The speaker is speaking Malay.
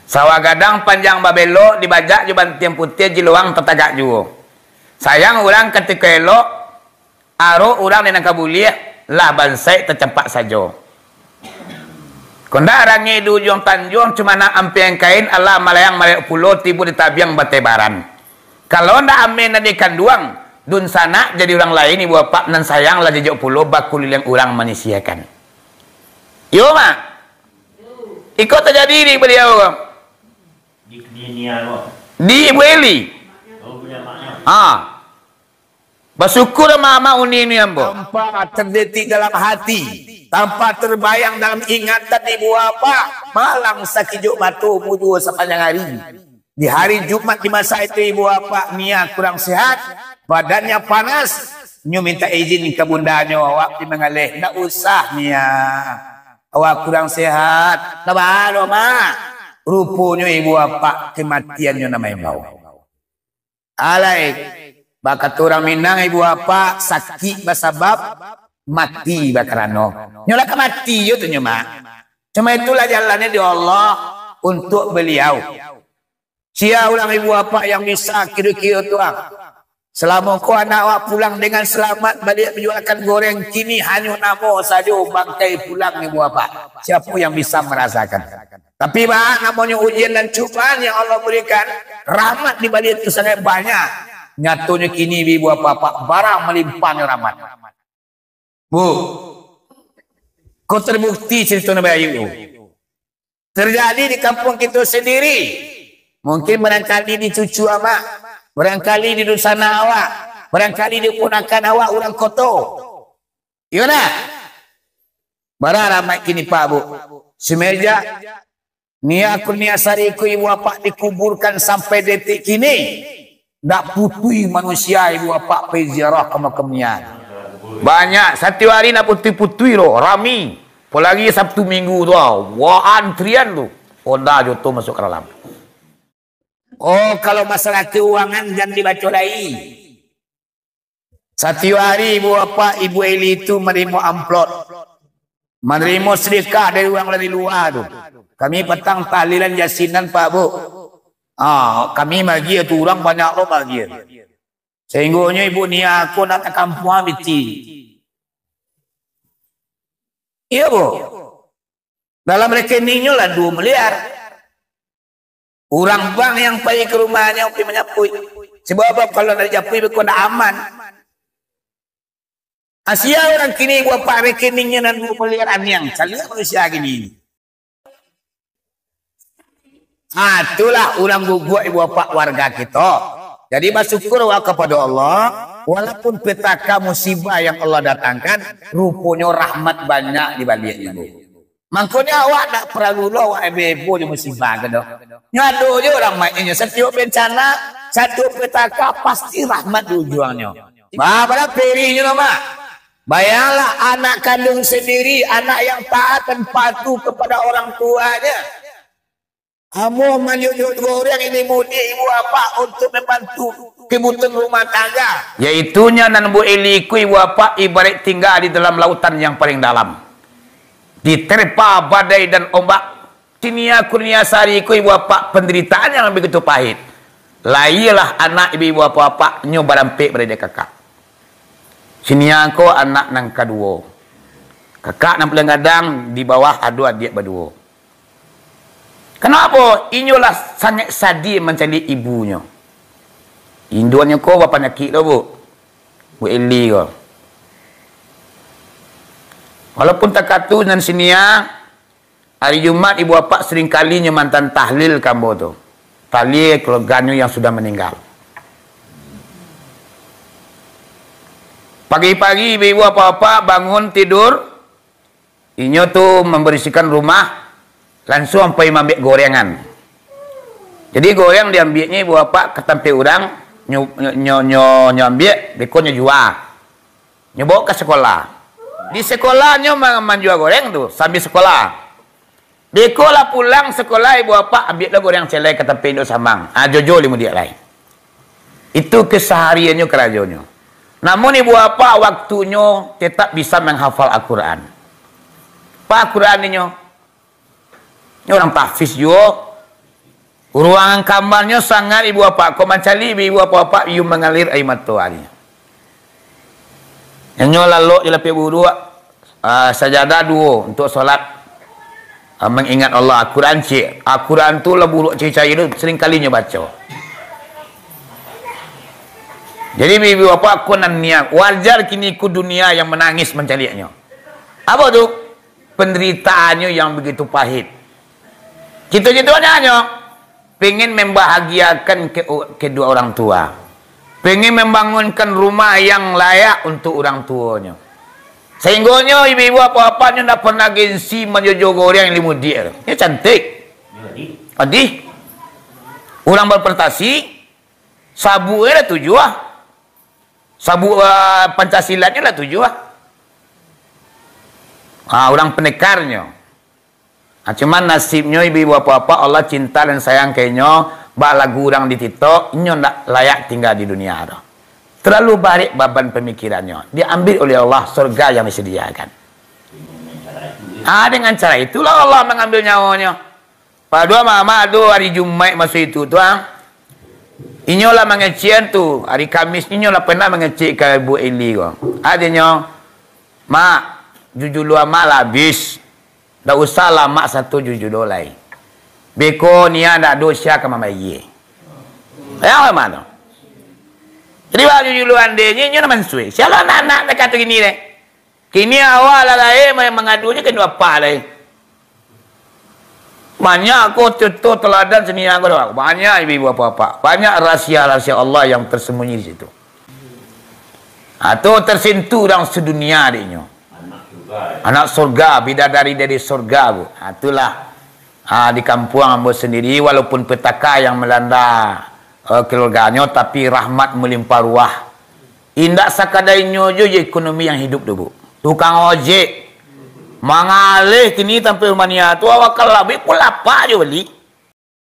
Sawah gadang panjang babelo dibajak juban tiang putih jiluang tetagak juo. Sayang orang ketika elok aro orang dengan kabuliah lah bansai tercempak saja. Konda rangi di ujung tanjung cuma nak ampiang kain Allah malayang malayang pulau tibu di tabiang batebaran. Kalau ndak amin nadi kanduang dun sana jadi orang lain ibu bapak nan sayang lah jejak pulau bakul yang orang manisiakan. Yo mak, ikut terjadi di beliau. Di Ibu Eli. Bersyukur mama uni ini ambo. Tanpa terdetik dalam hati, tanpa terbayang dalam ingatan ibu bapak, malang sakijuk matu muju sepanjang hari. Di hari Jumat di masa itu ibu bapak Nia kurang sehat, badannya panas, nyu minta izin ke bundanya awak mengalih, ndak usah Nia. Awak kurang sehat, tabalo mak. Rupanya ibu bapak kematiannya namanya bau. Alai, bakat orang Minang ibu bapak sakit basabab mati bakarano. Nyola ke mati yo tu mak. Cuma itulah jalannya di Allah untuk beliau. Sia ulang ibu bapak yang bisa kira-kira tuang. Selama kau anak awak pulang dengan selamat balik menjualkan goreng kini hanya namo saja bangkai pulang ibu bapak. Siapa yang bisa merasakan? Tapi bah, namanya ujian dan cobaan yang Allah berikan, rahmat di balik itu sangat banyak. Nyatunya kini ibu bapak barang melimpahnya rahmat. Bu, kau terbukti cerita Nabi Ayub. Terjadi di kampung kita sendiri. Mungkin barangkali di cucu awak, barangkali di dosana awak, barangkali di ponakan awak orang koto. Iya nak? Barang rahmat kini Pak Bu. Semeja Nia kurnia sariku ibu bapak dikuburkan sampai detik kini. Ndak putui manusia ibu bapak pergi ziarah ke makamnya. Banyak satu hari nak putui loh, rami. Apalagi Sabtu Minggu tu, wah antrian tu. Honda joto masuk ke dalam. Oh kalau masalah keuangan jangan dibaca lagi. Satu hari ibu bapak Ibu Eli itu menerima amplop. Menerima sedekah dari orang dari luar tu. Kami petang tahlilan yasinan Pak Bu. Kami bagi tu orang banyak lo bagi. Sehingga ibu ni aku nak ke kampung biti. Iya Bu. Dalam rekeningnya lah 2 miliar. Orang bank yang pergi ke rumahnya pergi menyapui. Sebab kalau nak japui kau nak aman. Asia orang kini buat pak rekeningnya dan 2 miliar yang kalian manusia gini. Itulah orang guguk ibu bapak warga kita. Jadi bersyukur kepada Allah. Walaupun petaka musibah yang Allah datangkan, rupanya rahmat banyak di balik ibu. Makanya awak tak perlu lo awak ibu di musibah gitu. Nyado je orang mainnya. Setiap bencana, satu petaka pasti rahmat ujungnya. Pada perinya nama. Bayanglah anak kandung sendiri, anak yang taat dan patuh kepada orang tuanya. Kamu menyujuk goreng ini mudi ibu apa untuk membantu kebutuhan rumah tangga. Yaitunya nan Bu Eli ku ibu apa ibarat tinggal di dalam lautan yang paling dalam. Diterpa badai dan ombak. Tinia kurnia sari ku ibu apa penderitaan yang begitu pahit. Lailah anak ibu apa nyoba rampik pada dia kakak. Sinia ko anak nang kedua. Kakak nang paling gadang di bawah ada adik berdua. Kenapa? Inilah sangat sadis mencari ibunya. Induannya kau apa penyakit lo Bu? Bu Eli kau. Walaupun tak katu dan sinia, hari Jumat ibu bapak sering kalinya mantan tahlil kamu tu. Tahlil keluarganya yang sudah meninggal. Pagi-pagi ibu bapak bangun tidur, inyo tu membersihkan rumah. Langsung sampai ambil gorengan. Jadi goreng diambilnya ibu bapak ke tempat orang ambil, bekonnya jual. Bawa ke sekolah. Di sekolahnya menjual goreng tu sambil sekolah. Bekolah pulang sekolah ibu bapak ambillah goreng celai ke tempat itu samang. Jojo limu dia lain. Itu kesehariannya kerajaannya. Namun ibu bapak waktunya tetap bisa menghafal Al-Quran. Pak Al-Quran ini orang tahfiz juga Ruangan kamarnya sangat ibu bapa. Kau mencari ibu bapa, ibu mengalir air mata hari. Yang lalu ialah perlu sajadah dua untuk solat mengingat Allah. Al-Quran cik. Al-Quran tu lah buruk ciri-ciri tu sering kalinya baca. Jadi ibu bapa aku nan niat wajar kini ku dunia yang menangis mencarinya. Apa tu? Penderitaannya yang begitu pahit. Gitu-gitu hanya pengen membahagiakan kedua orang tua. Pengen membangunkan rumah yang layak untuk orang tuanya. Sehingganya ibu-ibu apa-apanya tak pernah gengsi menjojoh orang yang limu dia. Dia cantik. Adi. Orang berprestasi. Sabu lah tujuan. Sabu Pancasilatnya lah tujuan. Orang penekarnya. Cuman nasibnya ibu-ibu apa-apa Allah cinta dan sayang kayaknya bak lagu orang di TikTok nyo ndak layak tinggal di dunia ada. Terlalu baik beban pemikirannya. Diambil oleh Allah surga yang disediakan. Dengan cara itulah Allah mengambil nyawanya. Pada mama ada hari Jumat masa itu tuan. Inyolah mengecek tu hari Kamis inyolah pernah mengecek ke Ibu Eli ko. Adanya mak jujur luar mak lah habis. Tak usah lah mak satu jujur dolai. Beko niya dak dosa ke mama ye. Ya mana? Jadi baju juluan dia nyo naman suwe. Siapa anak dekat gini deh. Kini awal lah mengadunya ke dua apa lah. Banyak aku contoh teladan seni aku doang. Banyak ibu apa-apa. Banyak rahsia-rahsia Allah yang tersembunyi di situ. Atau tersentuh dalam sedunia adiknya. Anak surga, bidadari dari surga bu. Itulah di kampung ambo sendiri walaupun petaka yang melanda keluarganya tapi rahmat melimpah ruah. Indak sakadainya je ekonomi yang hidup tu bu. Tukang ojek mengalih kini tampil mania tu awak kalau lebih pula apa je beli.